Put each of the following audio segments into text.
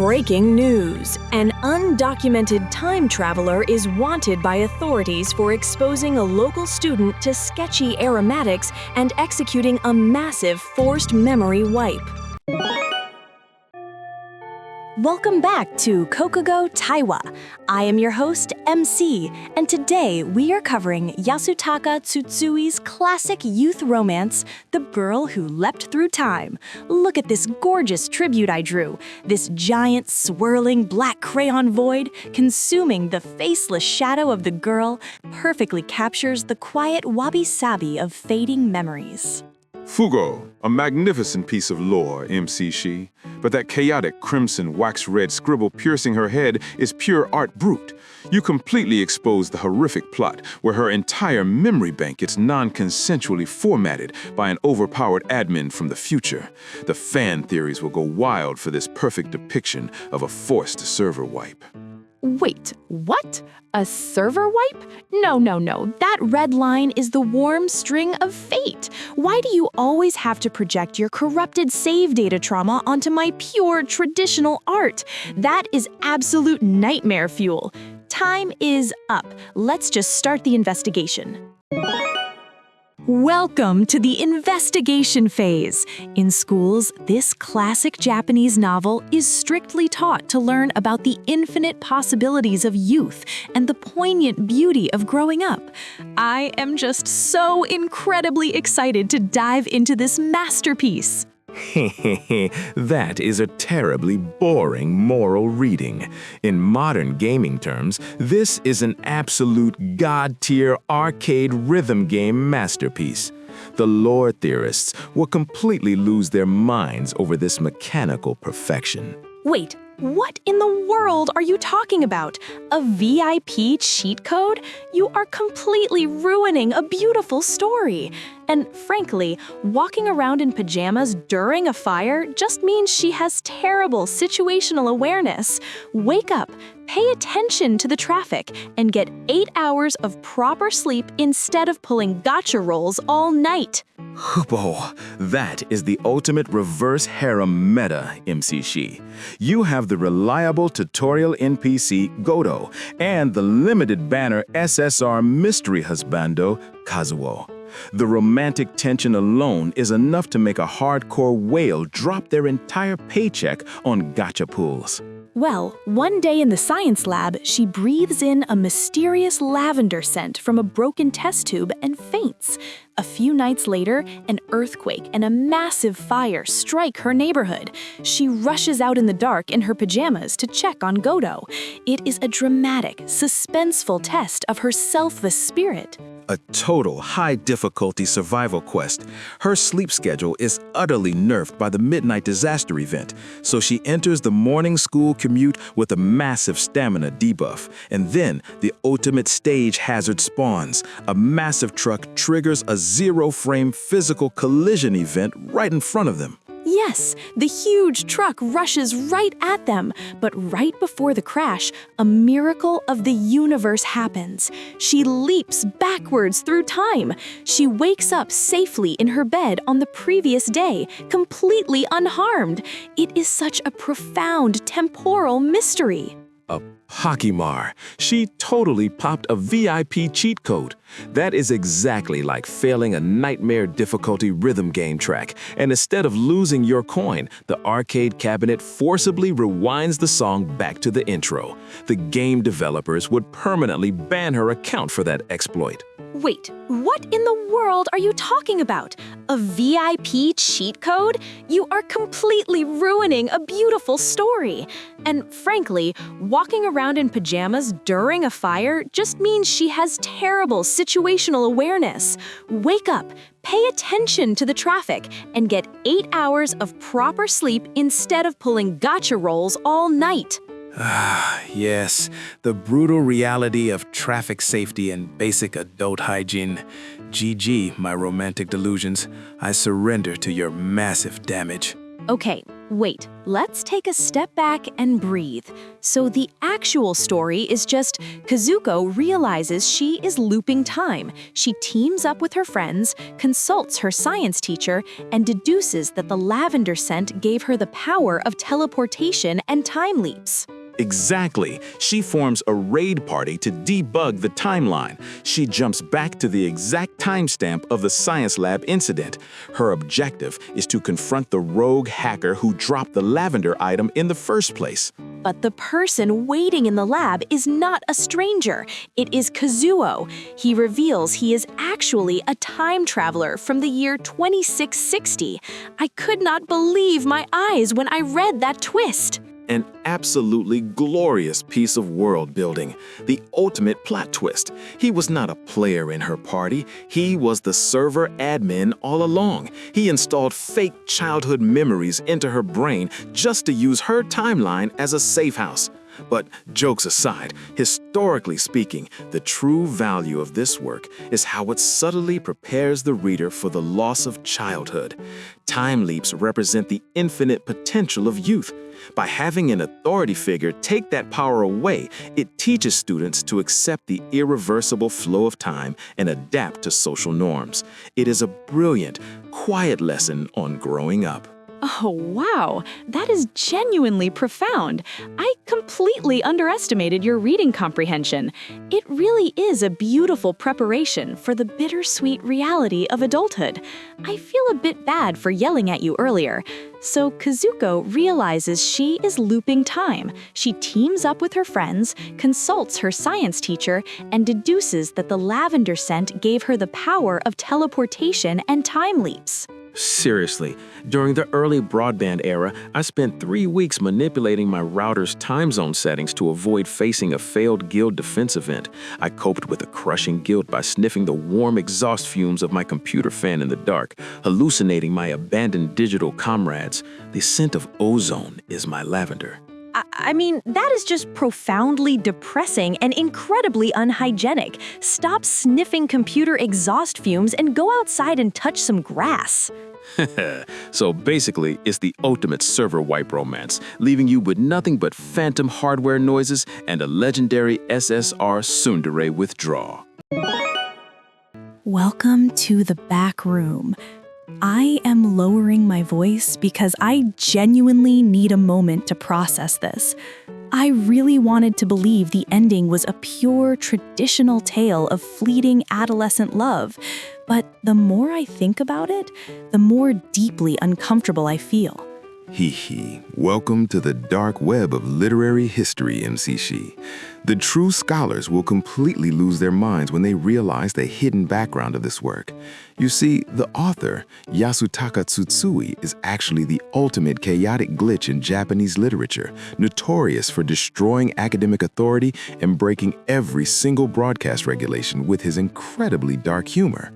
Breaking news! An undocumented time traveler is wanted by authorities for exposing a local student to sketchy aromatics and executing a massive forced memory wipe. Welcome back to Kokugo Taiwa. I am your host, MC, and today we are covering Yasutaka Tsutsui's classic youth romance, The Girl Who Leapt Through Time. Look at this gorgeous tribute I drew. This giant, swirling black crayon void, consuming the faceless shadow of the girl, perfectly captures the quiet wabi-sabi of fading memories. Fugo, a magnificent piece of lore, MC Shi, but that chaotic crimson wax-red scribble piercing her head is pure art brute. You completely expose the horrific plot where her entire memory bank gets non-consensually formatted by an overpowered admin from the future. The fan theories will go wild for this perfect depiction of a forced server wipe. Wait, what? A server wipe? No. That red line is the warm string of fate. Why do you always have to project your corrupted save data trauma onto my pure traditional art? That is absolute nightmare fuel. Time is up. Let's just start the investigation. Welcome to the investigation phase. In schools, this classic Japanese novel is strictly taught to learn about the infinite possibilities of youth and the poignant beauty of growing up. I am just so incredibly excited to dive into this masterpiece. That is a terribly boring moral reading. In modern gaming terms, this is an absolute god-tier arcade rhythm game masterpiece. The lore theorists will completely lose their minds over this mechanical perfection. Wait, what in the world are you talking about? A VIP cheat code? You are completely ruining a beautiful story. And frankly, walking around in pajamas during a fire just means she has terrible situational awareness. Wake up, pay attention to the traffic, and get 8 hours of proper sleep instead of pulling gotcha rolls all night. Hupo, that is the ultimate reverse harem meta, MC Shi. You have the reliable tutorial NPC, Godo, and the limited banner SSR mystery husbando, Kazuo. The romantic tension alone is enough to make a hardcore whale drop their entire paycheck on gotcha pools. Well, one day in the science lab, she breathes in a mysterious lavender scent from a broken test tube and faints. A few nights later, an earthquake and a massive fire strike her neighborhood. She rushes out in the dark in her pajamas to check on Godo. It is a dramatic, suspenseful test of her selfless spirit. A total high-difficulty survival quest. Her sleep schedule is utterly nerfed by the midnight disaster event, so she enters the morning school commute with a massive stamina debuff. And then the ultimate stage hazard spawns. A massive truck triggers a zero-frame physical collision event right in front of them. Yes, the huge truck rushes right at them, but right before the crash, a miracle of the universe happens. She leaps backwards through time. She wakes up safely in her bed on the previous day, completely unharmed. It is such a profound temporal mystery. A Hakimar. She totally popped a VIP cheat code. That is exactly like failing a nightmare difficulty rhythm game track, and instead of losing your coin, the arcade cabinet forcibly rewinds the song back to the intro. The game developers would permanently ban her account for that exploit. Wait, what in the world are you talking about? A VIP cheat code? You are completely ruining a beautiful story. And frankly, walking around in pajamas during a fire just means she has terrible situational awareness. Wake up, pay attention to the traffic, and get 8 hours of proper sleep instead of pulling gotcha rolls all night. Yes, the brutal reality of traffic safety and basic adult hygiene. GG, my romantic delusions. I surrender to your massive damage. Okay, Wait, let's take a step back and breathe. So the actual story is just Kazuko realizes she is looping time. She teams up with her friends, consults her science teacher, and deduces that the lavender scent gave her the power of teleportation and time leaps. Exactly. She forms a raid party to debug the timeline. She jumps back to the exact timestamp of the science lab incident. Her objective is to confront the rogue hacker who dropped the lavender item in the first place. But the person waiting in the lab is not a stranger. It is Kazuo. He reveals he is actually a time traveler from the year 2660. I could not believe my eyes when I read that twist. An absolutely glorious piece of world building, the ultimate plot twist. He was not a player in her party. He was the server admin all along. He installed fake childhood memories into her brain just to use her timeline as a safe house. But jokes aside, historically speaking, the true value of this work is how it subtly prepares the reader for the loss of childhood. Time leaps represent the infinite potential of youth. By having an authority figure take that power away, it teaches students to accept the irreversible flow of time and adapt to social norms. It is a brilliant, quiet lesson on growing up. Oh, wow. That is genuinely profound. I completely underestimated your reading comprehension. It really is a beautiful preparation for the bittersweet reality of adulthood. I feel a bit bad for yelling at you earlier. So Kazuko realizes she is looping time. She teams up with her friends, consults her science teacher, and deduces that the lavender scent gave her the power of teleportation and time leaps. Seriously, during the early broadband era, I spent 3 weeks manipulating my router's time zone settings to avoid facing a failed guild defense event. I coped with a crushing guilt by sniffing the warm exhaust fumes of my computer fan in the dark, hallucinating my abandoned digital comrades. The scent of ozone is my lavender. I mean, that is just profoundly depressing and incredibly unhygienic. Stop sniffing computer exhaust fumes and go outside and touch some grass. So basically, it's the ultimate server wipe romance, leaving you with nothing but phantom hardware noises and a legendary SSR tsundere withdrawal. Welcome to the back room. I am lowering my voice because I genuinely need a moment to process this. I really wanted to believe the ending was a pure, traditional tale of fleeting adolescent love, but the more I think about it, the more deeply uncomfortable I feel. Hee hee. Welcome to the dark web of literary history, MC Shi. The true scholars will completely lose their minds when they realize the hidden background of this work. You see, the author, Yasutaka Tsutsui, is actually the ultimate chaotic glitch in Japanese literature, notorious for destroying academic authority and breaking every single broadcast regulation with his incredibly dark humor.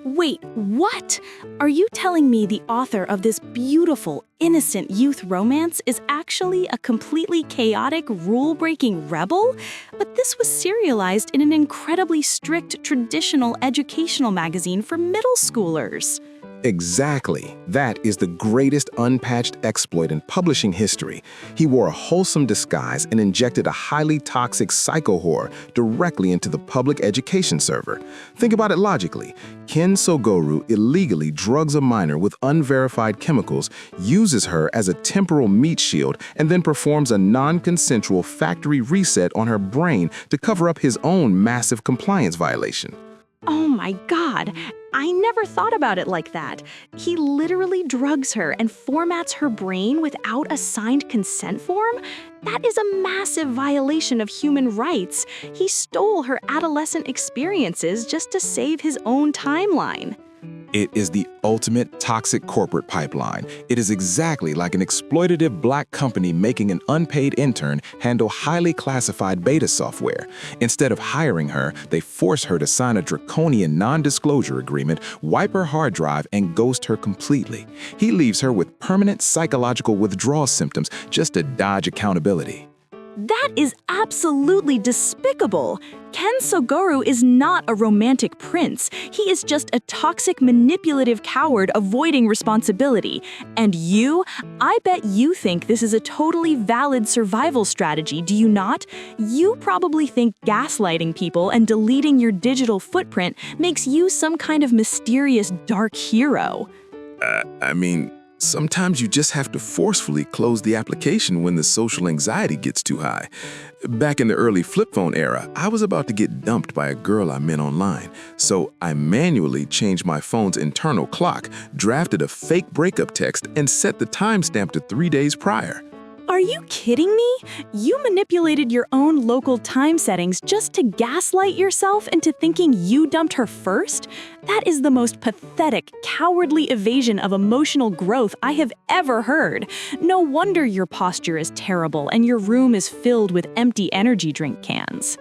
Wait, what? Are you telling me the author of this beautiful, innocent youth romance is actually a completely chaotic, rule-breaking rebel? But this was serialized in an incredibly strict, traditional educational magazine for middle schoolers. Exactly. That is the greatest unpatched exploit in publishing history. He wore a wholesome disguise and injected a highly toxic psycho-horror directly into the public education server. Think about it logically. Ken Sogoru illegally drugs a minor with unverified chemicals, uses her as a temporal meat shield, and then performs a non-consensual factory reset on her brain to cover up his own massive compliance violation. Oh my God, I never thought about it like that. He literally drugs her and formats her brain without a signed consent form? That is a massive violation of human rights. He stole her adolescent experiences just to save his own timeline. It is the ultimate toxic corporate pipeline. It is exactly like an exploitative black company making an unpaid intern handle highly classified beta software. Instead of hiring her, they force her to sign a draconian non-disclosure agreement, wipe her hard drive, and ghost her completely. He leaves her with permanent psychological withdrawal symptoms just to dodge accountability. That is absolutely despicable. Ken Soguru is not a romantic prince. He is just a toxic, manipulative coward avoiding responsibility. And you? I bet you think this is a totally valid survival strategy, do you not? You probably think gaslighting people and deleting your digital footprint makes you some kind of mysterious dark hero. Sometimes you just have to forcefully close the application when the social anxiety gets too high. Back in the early flip phone era, I was about to get dumped by a girl I met online, so I manually changed my phone's internal clock, drafted a fake breakup text, and set the timestamp to 3 days prior. Are you kidding me? You manipulated your own local time settings just to gaslight yourself into thinking you dumped her first? That is the most pathetic, cowardly evasion of emotional growth I have ever heard. No wonder your posture is terrible and your room is filled with empty energy drink cans.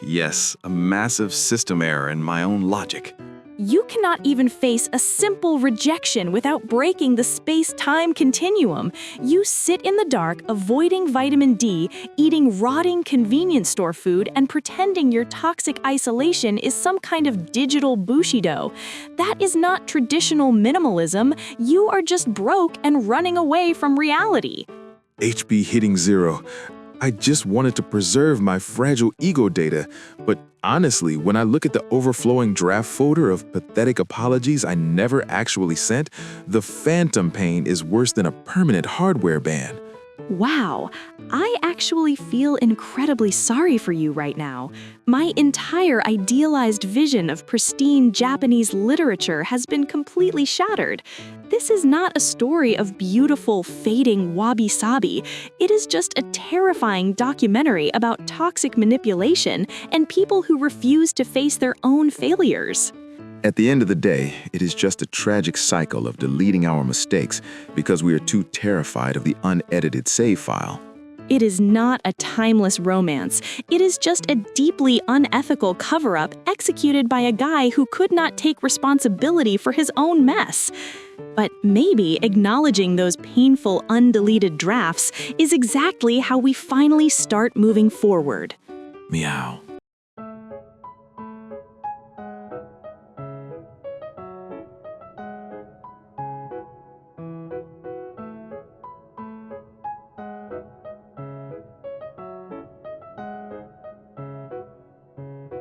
Yes, a massive system error in my own logic. You cannot even face a simple rejection without breaking the space-time continuum. You sit in the dark, avoiding vitamin D, eating rotting convenience store food, and pretending your toxic isolation is some kind of digital bushido. That is not traditional minimalism. You are just broke and running away from reality. HB hitting 0. I just wanted to preserve my fragile ego data, but honestly, when I look at the overflowing draft folder of pathetic apologies I never actually sent, the phantom pain is worse than a permanent hardware ban. Wow, I actually feel incredibly sorry for you right now. My entire idealized vision of pristine Japanese literature has been completely shattered. This is not a story of beautiful, fading wabi-sabi. It is just a terrifying documentary about toxic manipulation and people who refuse to face their own failures. At the end of the day, it is just a tragic cycle of deleting our mistakes because we are too terrified of the unedited save file. It is not a timeless romance. It is just a deeply unethical cover-up executed by a guy who could not take responsibility for his own mess. But maybe acknowledging those painful, undeleted drafts is exactly how we finally start moving forward. Meow.